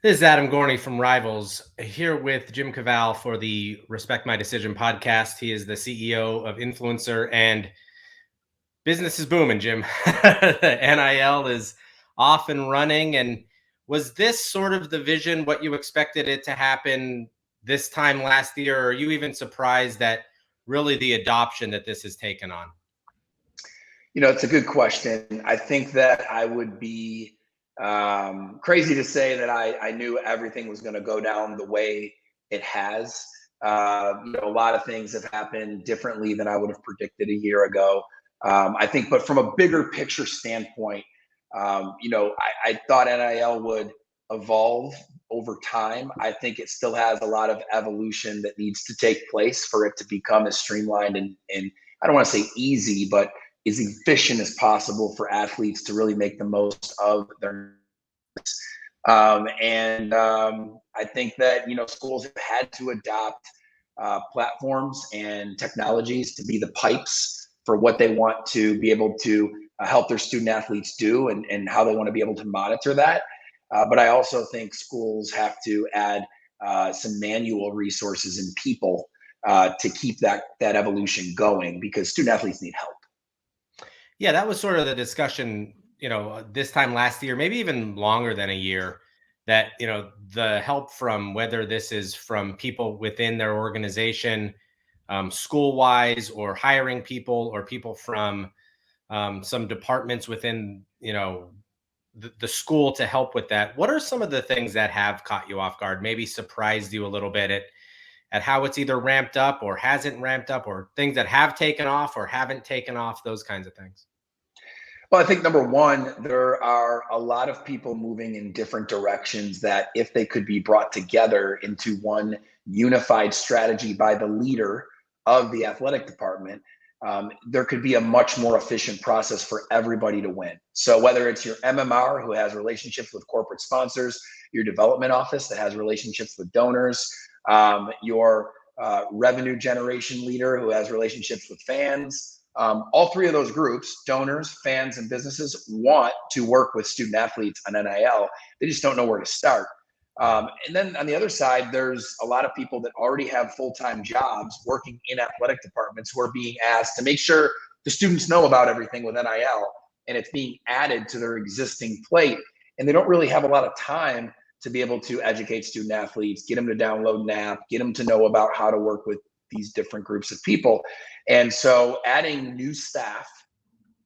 This is Adam Gorney from Rivals, here with Jim Cavale for the Respect My Decision podcast. He is the CEO of INFLCR, and business is booming, Jim. NIL is off and running. And was this sort of the vision, what you expected it to happen this time last year? Or are you even surprised that really the adoption that this has taken on? It's a good question. I think that I would be crazy to say that I knew everything was going to go down the way it has. A lot of things have happened differently than I would have predicted a year ago. I think, but from a bigger picture standpoint, I thought NIL would evolve over time. I think it still has a lot of evolution that needs to take place for it to become as streamlined and I don't want to say easy, but as efficient as possible for athletes to really make the most of their I think that schools have had to adopt platforms and technologies to be the pipes for what they want to be able to help their student athletes do and how they want to be able to monitor that. But I also think schools have to add some manual resources and people to keep that evolution going, because student athletes need help. Yeah, that was sort of the discussion, this time last year, maybe even longer than a year, that, the help from whether this is from people within their organization, school wise, or hiring people, or people from some departments within, the school to help with that. What are some of the things that have caught you off guard, maybe surprised you a little bit at how it's either ramped up or hasn't ramped up, or things that have taken off or haven't taken off, those kinds of things? Well, I think number one, there are a lot of people moving in different directions that, if they could be brought together into one unified strategy by the leader of the athletic department, there could be a much more efficient process for everybody to win. So whether it's your MMR, who has relationships with corporate sponsors, your development office that has relationships with donors, your revenue generation leader who has relationships with fans, all three of those groups, donors, fans, and businesses, want to work with student athletes on NIL. They just don't know where to start. And then on the other side, there's a lot of people that already have full-time jobs working in athletic departments who are being asked to make sure the students know about everything with NIL, and it's being added to their existing plate. And they don't really have a lot of time to be able to educate student athletes, get them to download an app, get them to know about how to work with these different groups of people. And so adding new staff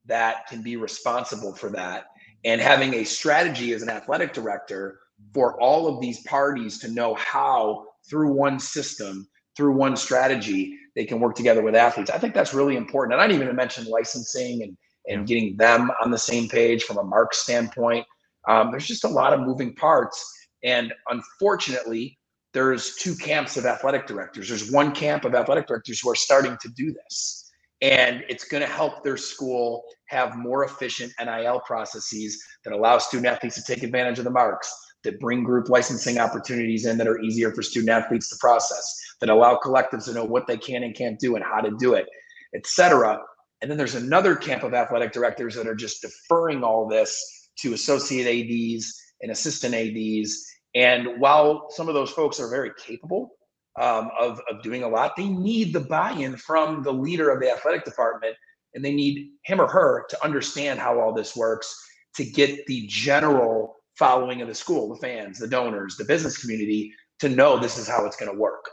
that can be responsible for that, and having a strategy as an athletic director for all of these parties to know how, through one system, through one strategy, they can work together with athletes. I think that's really important. And I didn't even mention licensing and getting them on the same page from a mark standpoint. There's just a lot of moving parts. And unfortunately, there's two camps of athletic directors. There's one camp of athletic directors who are starting to do this, and it's going to help their school have more efficient NIL processes that allow student athletes to take advantage of the marks, that bring group licensing opportunities in that are easier for student athletes to process, that allow collectives to know what they can and can't do and how to do it, etc. And then there's another camp of athletic directors that are just deferring all this to associate ADs and assistant ADs. And while some of those folks are very capable of doing a lot, they need the buy-in from the leader of the athletic department, and they need him or her to understand how all this works, to get the general following of the school, the fans, the donors, the business community, to know this is how it's going to work.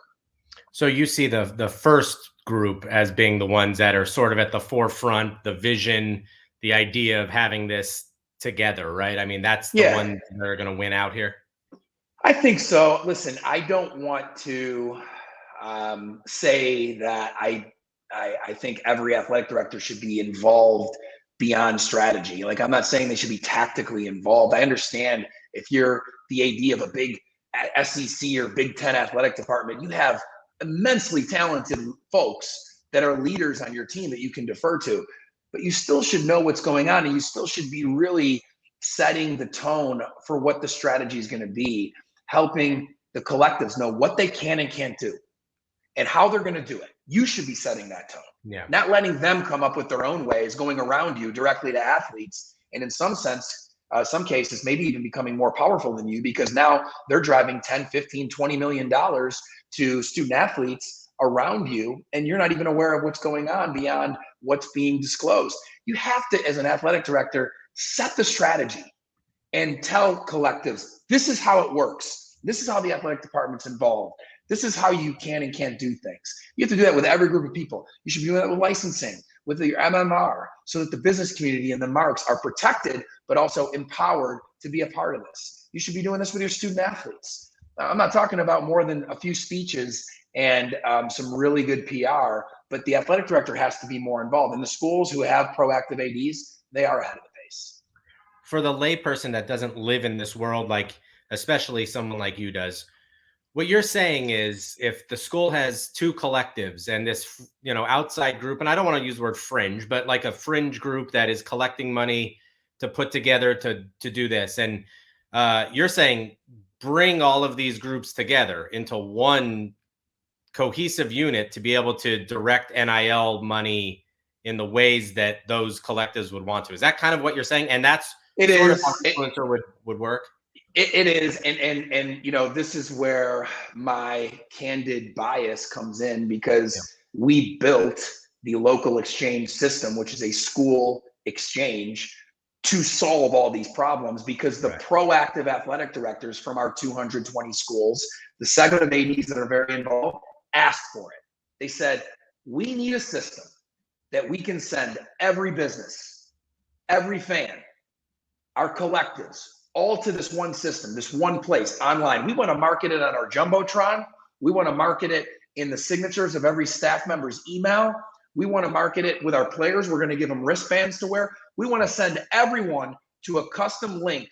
So you see the first group as being the ones that are sort of at the forefront, the vision, the idea of having this together, right? I mean, that's the ones that are going to win out here. I think so. Listen, I don't want to say that I think every athletic director should be involved beyond strategy. Like, I'm not saying they should be tactically involved. I understand if you're the AD of a big SEC or Big Ten athletic department, you have immensely talented folks that are leaders on your team that you can defer to, but you still should know what's going on, and you still should be really setting the tone for what the strategy is going to be, helping the collectives know what they can and can't do and how they're going to do it. You should be setting that tone, not letting them come up with their own ways, going around you directly to athletes, and in some sense, some cases, maybe even becoming more powerful than you, because now they're driving 10, 15, $20 million to student athletes around you, and you're not even aware of what's going on beyond what's being disclosed. You have to, as an athletic director, set the strategy and tell collectives, this is how it works. This is how the athletic department's involved. This is how you can and can't do things. You have to do that with every group of people. You should be doing that with licensing, with your MMR, so that the business community and the marks are protected, but also empowered to be a part of this. You should be doing this with your student athletes. Now, I'm not talking about more than a few speeches and some really good PR, but the athletic director has to be more involved. And the schools who have proactive ADs, they are ahead of the pace. For the layperson that doesn't live in this world, like especially someone like you does, what you're saying is if the school has two collectives and this, outside group, and I don't want to use the word fringe, but like a fringe group that is collecting money to put together to do this, and you're saying bring all of these groups together into one cohesive unit to be able to direct NIL money in the ways that those collectives would want to. Is that kind of what you're saying? And that's It sort of is. how influencer would work? It is, and this is where my candid bias comes in, because Yeah. we built the local exchange system, which is a school exchange, to solve all these problems, because the proactive athletic directors from our 220 schools, the segment of ADs that are very involved, asked for it. They said, we need a system that we can send every business, every fan, our collectives, all to this one system, this one place online. We want to market it on our Jumbotron. We want to market it in the signatures of every staff member's email. We want to market it with our players. We're going to give them wristbands to wear. We want to send everyone to a custom link,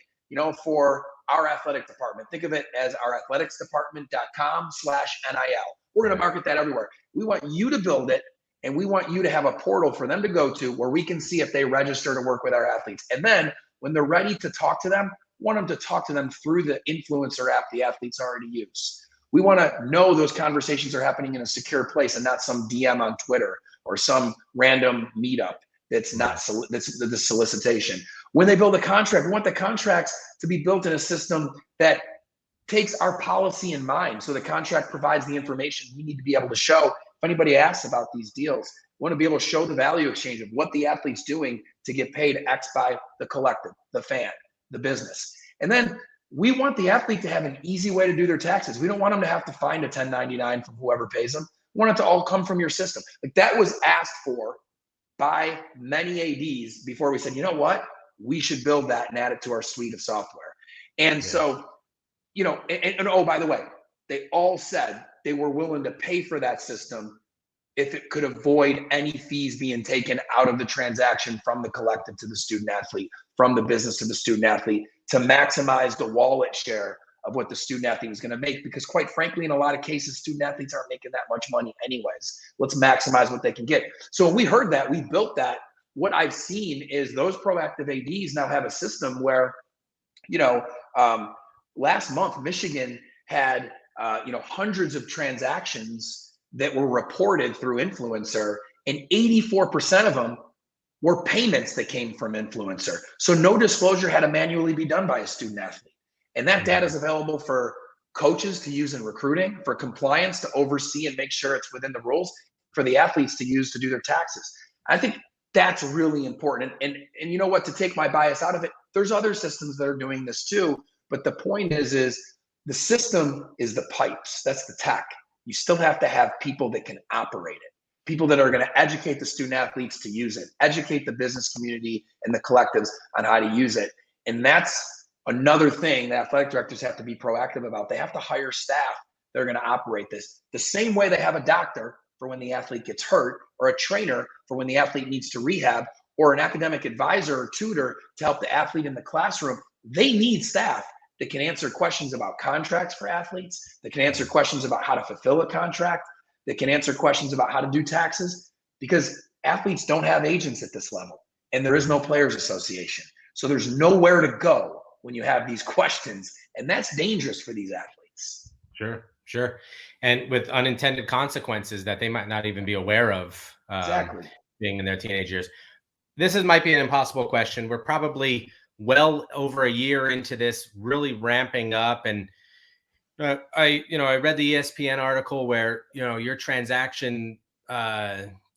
for our athletic department. Think of it as our athleticsdepartment.com/NIL. We're going to market that everywhere. We want you to build it, and we want you to have a portal for them to go to where we can see if they register to work with our athletes. And then when they're ready to talk to them, want them to talk to them through the influencer app the athletes already use. We want to know those conversations are happening in a secure place and not some DM on Twitter or some random meetup that's not that's the solicitation. When they build a contract, we want the contracts to be built in a system that takes our policy in mind. So the contract provides the information we need to be able to show if anybody asks about these deals. We want to be able to show the value exchange of what the athlete's doing to get paid X by the collective, the fan, the business. And then we want the athlete to have an easy way to do their taxes. We don't want them to have to find a 1099 from whoever pays them. We want it to all come from your system. Like, that was asked for by many ADs before we said, you know what, we should build that and add it to our suite of software. And so, and oh, by the way, they all said they were willing to pay for that system if it could avoid any fees being taken out of the transaction from the collective to the student athlete, from the business to the student athlete, to maximize the wallet share of what the student athlete was going to make. Because quite frankly, in a lot of cases, student athletes aren't making that much money anyways. Let's maximize what they can get. So when we heard that, we built that. What I've seen is those proactive ADs now have a system where, last month, Michigan had, hundreds of transactions that were reported through influencer, and 84% of them were payments that came from influencer. So no disclosure had to manually be done by a student athlete. And that data is available for coaches to use in recruiting, for compliance to oversee and make sure it's within the rules, for the athletes to use to do their taxes. I think that's really important. And you know what, to take my bias out of it, there's other systems that are doing this too. But the point is the system is the pipes. That's the tech. You still have to have people that can operate it, people that are going to educate the student athletes to use it, educate the business community and the collectives on how to use it. And that's another thing that athletic directors have to be proactive about. They have to hire staff that are going to operate this the same way they have a doctor for when the athlete gets hurt, or a trainer for when the athlete needs to rehab, or an academic advisor or tutor to help the athlete in the classroom. They need staff that can answer questions about contracts for athletes, that can answer questions about how to fulfill a contract, that can answer questions about how to do taxes, because athletes don't have agents at this level, and there is no players association. So there's nowhere to go when you have these questions, and that's dangerous for these athletes. Sure. And with unintended consequences that they might not even be aware of, Exactly. being in their teenage years. This might be an impossible question. We're probably well over a year into this, really ramping up. And I read the ESPN article where, your transaction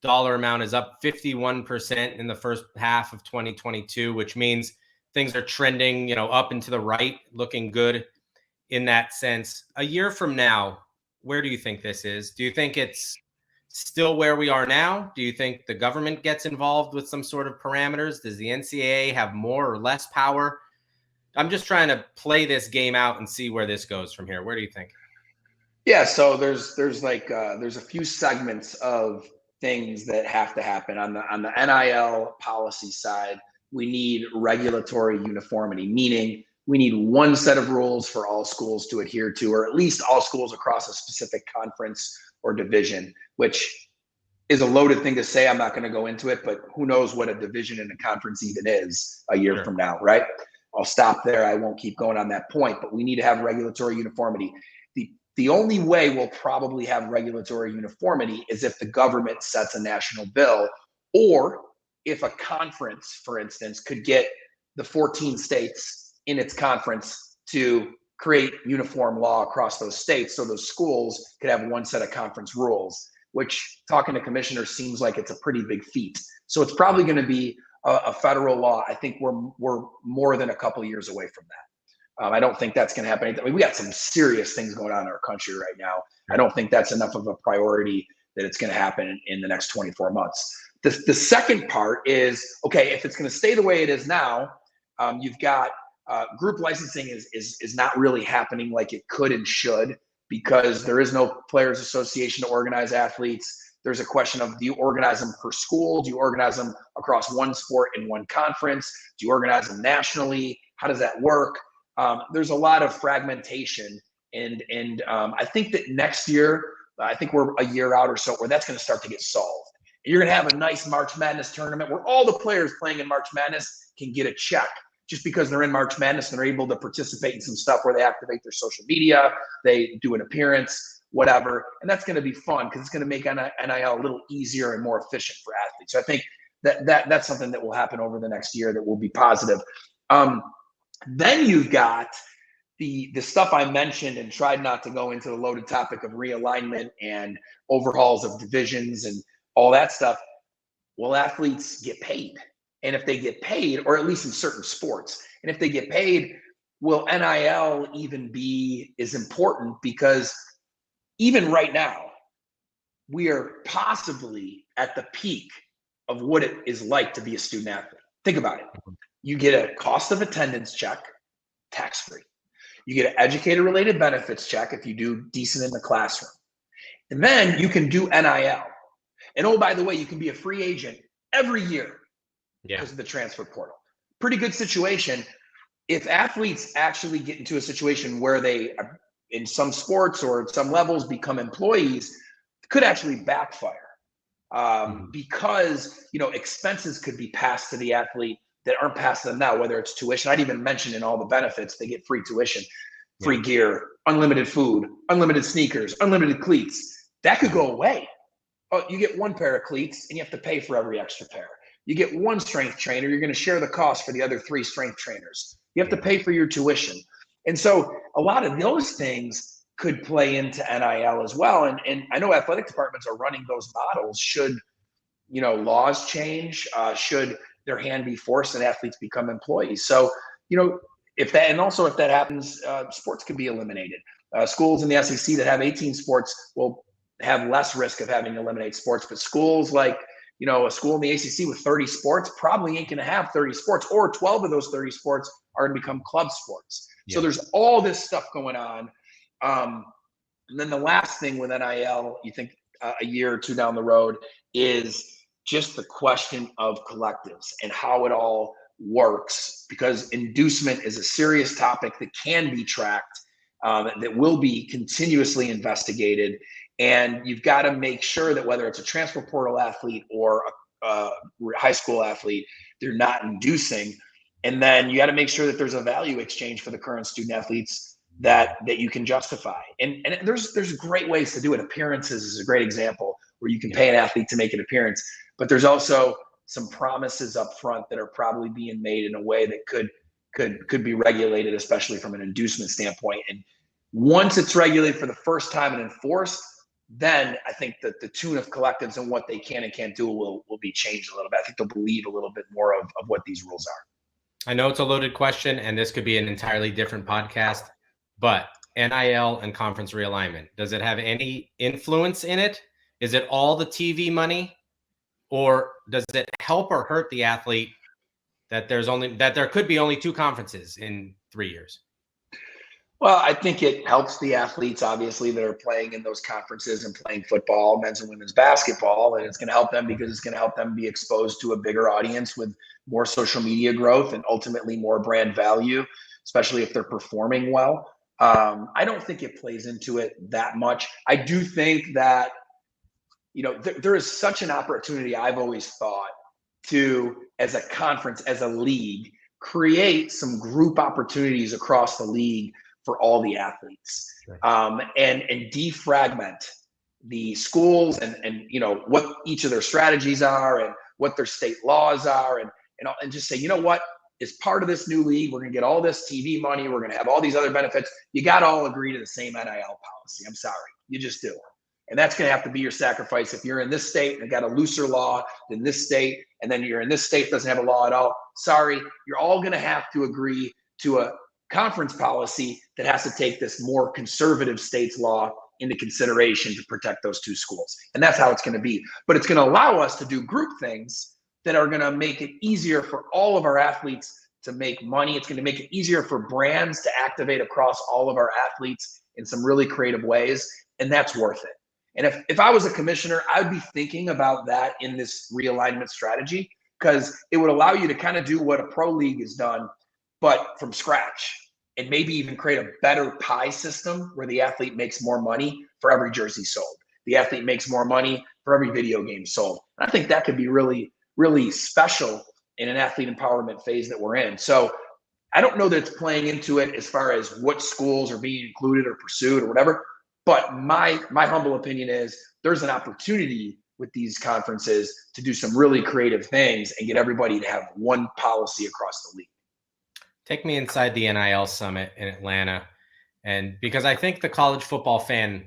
dollar amount is up 51% in the first half of 2022, which means things are trending, up and to the right, looking good in that sense. A year from now, where do you think this is? Do you think it's still where we are now? Do you think the government gets involved with some sort of parameters? Does the NCAA have more or less power? I'm just trying to play this game out and see where this goes from here. Where do you think? Yeah, so there's a few segments of things that have to happen on the NIL policy side. We need regulatory uniformity, meaning we need one set of rules for all schools to adhere to, or at least all schools across a specific conference or division, which is a loaded thing to say. I'm not going to go into it, but who knows what a division and a conference even is a year Sure. from now, right? I'll stop there. I won't keep going on that point, but we need to have regulatory uniformity. The only way we'll probably have regulatory uniformity is if the government sets a national bill, or if a conference, for instance, could get the 14 states in its conference to create uniform law across those states, so those schools could have one set of conference rules, which, talking to commissioners, seems like it's a pretty big feat. So it's probably going to be a federal law. I think we're more than a couple of years away from that. I don't think that's going to happen. I mean, we got some serious things going on in our country right now. I don't think that's enough of a priority that it's going to happen in the next 24 months. The second part is, okay, if it's going to stay the way it is now, you've got group licensing is not really happening like it could and should, because there is no players association to organize athletes. There's a question of, do you organize them per school? Do you organize them across one sport in one conference? Do you organize them nationally? How does that work? There's a lot of fragmentation, and I think that next year, I think we're a year out or so, where that's going to start to get solved. And you're going to have a nice March Madness tournament where all the players playing in March Madness can get a check just because they're in March Madness and they're able to participate in some stuff where they activate their social media, they do an appearance, whatever. And that's going to be fun because it's going to make NIL a little easier and more efficient for athletes. So I think that's something that will happen over the next year that will be positive. Then you've got the stuff I mentioned and tried not to go into the loaded topic of realignment and overhauls of divisions and all that stuff. Well, athletes get paid. And if they get paid, or at least in certain sports, and if they get paid, will NIL even be as important? Because even right now, we are possibly at the peak of what it is like to be a student athlete. Think about it. You get a cost of attendance check, tax-free. You get an educator-related benefits check if you do decent in the classroom. And then you can do NIL. And oh, by the way, you can be a free agent every year because of the transfer portal. Pretty good situation. If athletes actually get into a situation where they, in some sports or at some levels, become employees, it could actually backfire. Because expenses could be passed to the athlete that aren't passed to them now, whether it's tuition. I'd even mention in all the benefits, they get free tuition, free gear, unlimited food, unlimited sneakers, unlimited cleats. That could go away. Oh, you get one pair of cleats and you have to pay for every extra pair. You get one strength trainer, you're going to share the cost for the other 3 strength trainers. You have to pay for your tuition. And so a lot of those things could play into NIL as well. And I know athletic departments are running those models. Should, laws change, should their hand be forced and athletes become employees. So, if that happens, sports could be eliminated. Schools in the SEC that have 18 sports will have less risk of having to eliminate sports, but schools like, a school in the ACC with 30 sports probably ain't going to have 30 sports, or 12 of those 30 sports are going to become club sports. So there's all this stuff going on. And then the last thing with NIL, you think a year or two down the road, is just the question of collectives and how it all works, because inducement is a serious topic that can be tracked, that will be continuously investigated. And you've got to make sure that whether it's a transfer portal athlete or a high school athlete, they're not inducing. And then you got to make sure that there's a value exchange for the current student athletes that you can justify. And there's great ways to do it. Appearances is a great example where you can pay an athlete to make an appearance, but there's also some promises up front that are probably being made in a way that could could be regulated, especially from an inducement standpoint. And once it's regulated for the first time and enforced, then I think that the tune of collectives and what they can and can't do will be changed a little bit. I think they'll believe a little bit more of what these rules are. I know it's a loaded question, and this could be an entirely different podcast, but NIL and conference realignment, does it have any influence in it? Is it all the TV money, or does it help or hurt the athlete that there could be only 2 conferences in 3 years? Well, I think it helps the athletes, obviously, that are playing in those conferences and playing football, men's and women's basketball. And it's going to help them because it's going to help them be exposed to a bigger audience with more social media growth and ultimately more brand value, especially if they're performing well. I don't think it plays into it that much. I do think that, there is such an opportunity, I've always thought, to, as a conference, as a league, create some group opportunities across the league for all the athletes, and defragment the schools and what each of their strategies are and what their state laws are, and just say, you know what, as part of this new league, we're going to get all this TV money, we're going to have all these other benefits. You got to all agree to the same NIL policy. I'm sorry, you just do. And that's going to have to be your sacrifice. If you're in this state and got a looser law than this state, and then you're in this state doesn't have a law at all, sorry, you're all going to have to agree to a conference policy that has to take this more conservative state's law into consideration to protect those 2 schools. And that's how it's going to be. But it's going to allow us to do group things that are going to make it easier for all of our athletes to make money. It's going to make it easier for brands to activate across all of our athletes in some really creative ways. And that's worth it. And if I was a commissioner, I would be thinking about that in this realignment strategy, because it would allow you to kind of do what a pro league has done, but from scratch, and maybe even create a better pie system where the athlete makes more money for every jersey sold. The athlete makes more money for every video game sold. And I think that could be really, really special in an athlete empowerment phase that we're in. So I don't know that it's playing into it as far as what schools are being included or pursued or whatever. But my humble opinion is there's an opportunity with these conferences to do some really creative things and get everybody to have one policy across the league. Take me inside the NIL summit in Atlanta. And because I think the college football fan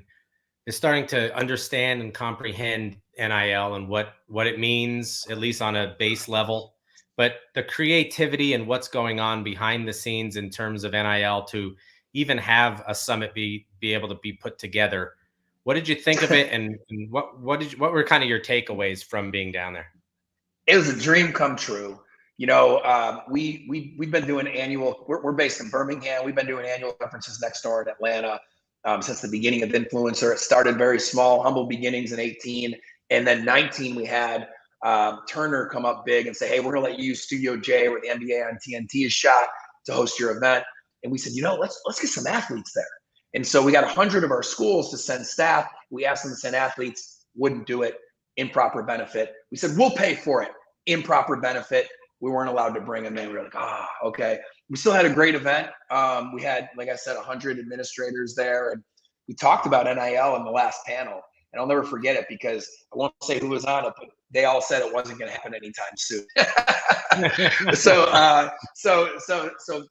is starting to understand and comprehend NIL and what it means, at least on a base level. But the creativity and what's going on behind the scenes in terms of NIL to even have a summit be able to be put together. What did you think of it, and what were kind of your takeaways from being down there? It was a dream come true. We've been doing annual. We're based in Birmingham. We've been doing annual conferences next door in Atlanta since the beginning of Influencer. It started very small, humble beginnings in 18, and then 19 we had Turner come up big and say, "Hey, we're gonna let you use Studio J, where the NBA on TNT is shot, to host your event." And we said, let's get some athletes there. And so we got 100 of our schools to send staff. We asked them to send athletes, wouldn't do it, improper benefit. We said, we'll pay for it, improper benefit. We weren't allowed to bring them in. We were like, okay. We still had a great event. We had, like I said, 100 administrators there. And we talked about NIL in the last panel. And I'll never forget it because I won't say who was on it, but they all said it wasn't going to happen anytime soon. So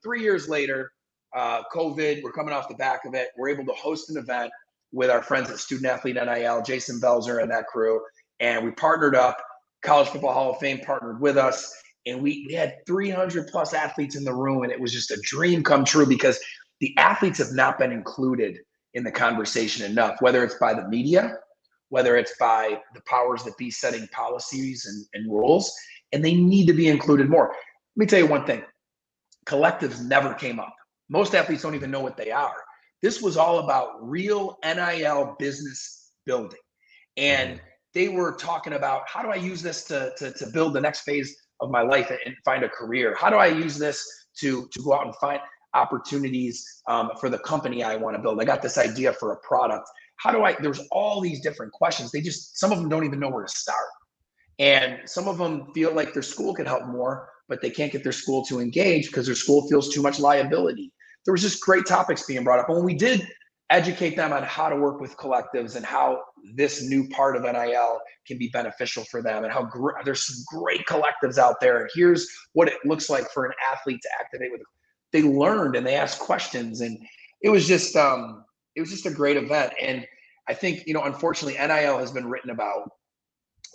3 years later, COVID, we're coming off the back of it. We're able to host an event with our friends at Student Athlete NIL, Jason Belzer and that crew. And we partnered up. College Football Hall of Fame partnered with us. And we had 300 plus athletes in the room. And it was just a dream come true because the athletes have not been included in the conversation enough, whether it's by the media, whether it's by the powers that be setting policies and rules, and they need to be included more. Let me tell you one thing. Collectives never came up. Most athletes don't even know what they are. This was all about real NIL business building. And they were talking about, how do I use this to build the next phase of my life and find a career? How do I use this to go out and find opportunities for the company I want to build? I got this idea for a product. There's all these different questions. Some of them don't even know where to start. And some of them feel like their school could help more, but they can't get their school to engage because their school feels too much liability. There was just great topics being brought up. And when we did educate them on how to work with collectives and how this new part of NIL can be beneficial for them and how there's some great collectives out there. And here's what it looks like for an athlete to activate with. they learned and they asked questions, and it was just a great event. And I think, unfortunately, NIL has been written about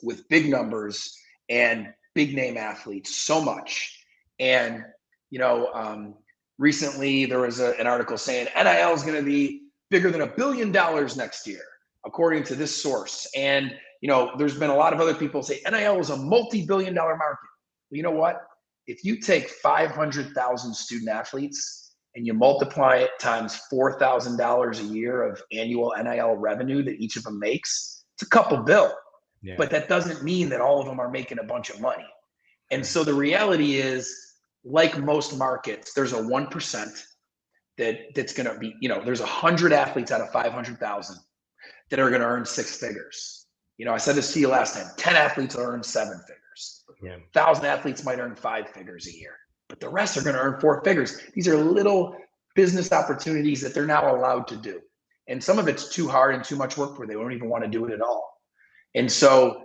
with big numbers and big name athletes so much. And, recently there was an article saying NIL is going to be bigger than $1 billion next year, according to this source. And, there's been a lot of other people say NIL is a multi-billion-dollar market. Well, you know what? If you take 500,000 student athletes and you multiply it times $4,000 a year of annual NIL revenue that each of them makes, it's a couple bill. Yeah. But that doesn't mean that all of them are making a bunch of money. And so the reality is, like most markets, there's a 1% that's going to be, there's 100 athletes out of 500,000 that are going to earn six figures. I said this to you last time, 10 athletes will earn seven figures. 1,000 athletes might earn 5 figures a year, but the rest are going to earn 4 figures. These are little business opportunities that they're now allowed to do. And some of it's too hard and too much work where they don't even want to do it at all. And so,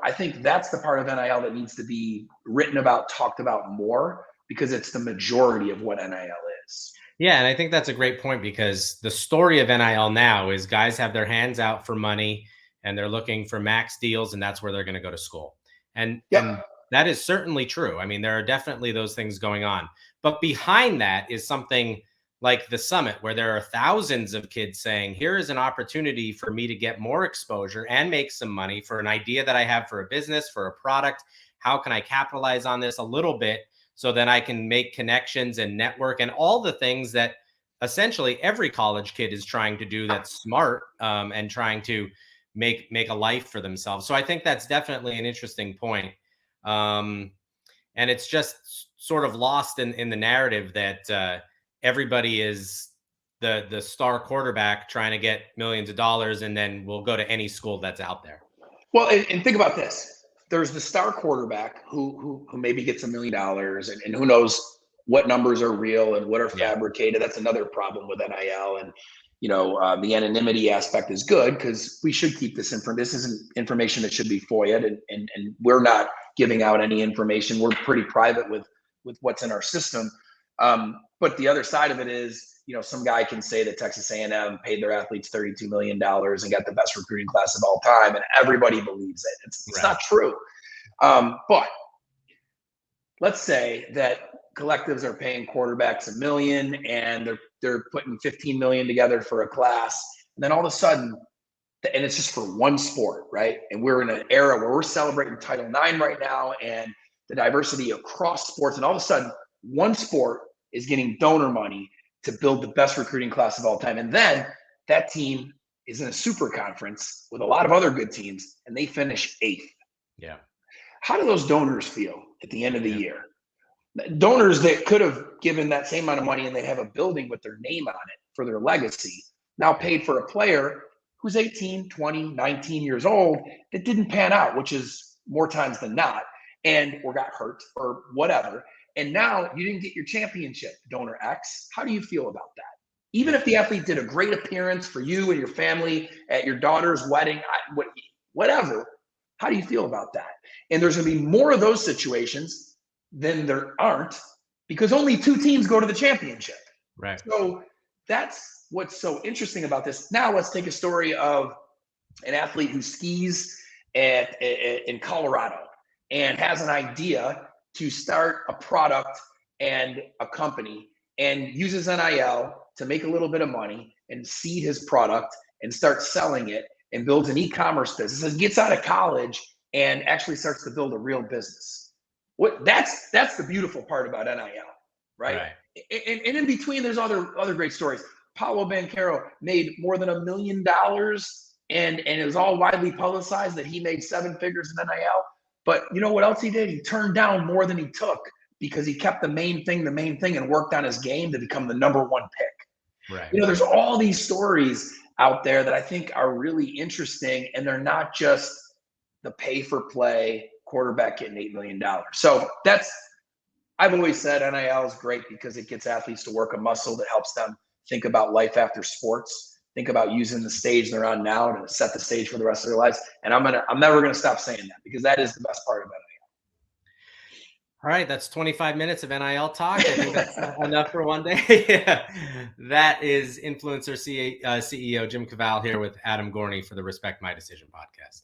I think that's the part of NIL that needs to be written about, talked about more, because it's the majority of what NIL is. Yeah, and I think that's a great point, because the story of NIL now is guys have their hands out for money and they're looking for max deals, and that's where they're going to go to school. And that is certainly true. I mean, there are definitely those things going on. But behind that is something like the summit, where there are thousands of kids saying, here is an opportunity for me to get more exposure and make some money for an idea that I have for a business, for a product. How can I capitalize on this a little bit so then I can make connections and network and all the things that essentially every college kid is trying to do that's smart, and trying to make a life for themselves. So I think that's definitely an interesting point. And it's just sort of lost in the narrative that everybody is the star quarterback trying to get millions of dollars, and then we'll go to any school that's out there. Well, and think about this. There's the star quarterback who maybe gets $1 million, and who knows what numbers are real and what are fabricated. That's another problem with NIL. And, the anonymity aspect is good, because we should keep this information. This isn't information that should be FOIA'd, and we're not giving out any information. We're pretty private with what's in our system. But the other side of it is, some guy can say that Texas A&M paid their athletes $32 million and got the best recruiting class of all time, and everybody believes it. It's not true. But let's say that collectives are paying quarterbacks $1 million, and they're putting 15 million together for a class, and then all of a sudden, and it's just for one sport, right? And we're in an era where we're celebrating Title IX right now and the diversity across sports, and all of a sudden, one sport is getting donor money to build the best recruiting class of all time. And then that team is in a super conference with a lot of other good teams, and they finish 8th. Yeah. How do those donors feel at the end of the year? Donors that could have given that same amount of money and they have a building with their name on it for their legacy, now paid for a player who's 18, 20, 19 years old that didn't pan out, which is more times than not, or got hurt or whatever. And now you didn't get your championship, donor X. How do you feel about that? Even if the athlete did a great appearance for you and your family at your daughter's wedding, whatever, how do you feel about that? And there's going to be more of those situations than there aren't, because only 2 teams go to the championship. Right. So that's what's so interesting about this. Now let's take a story of an athlete who skis in Colorado and has an idea to start a product and a company, and uses NIL to make a little bit of money and seed his product and start selling it, and builds an e-commerce business, and gets out of college and actually starts to build a real business. That's the beautiful part about NIL, right? And in between, there's other great stories. Paulo Banchero made more than $1 million, and it was all widely publicized that he made 7 figures in NIL. But you know what else he did? He turned down more than he took, because he kept the main thing, and worked on his game to become the #1 pick. Right. There's all these stories out there that I think are really interesting, and they're not just the pay for play quarterback getting $8 million. So I've always said NIL is great because it gets athletes to work a muscle that helps them think about life after sports, think about using the stage they're on now to set the stage for the rest of their lives. And I'm never gonna stop saying that, because that is the best part of NIL. All right, that's 25 minutes of NIL talk. I think that's enough for one day. Yeah. That is CEO Jim Cavale here with Adam Gorney for the Respect My Decision podcast.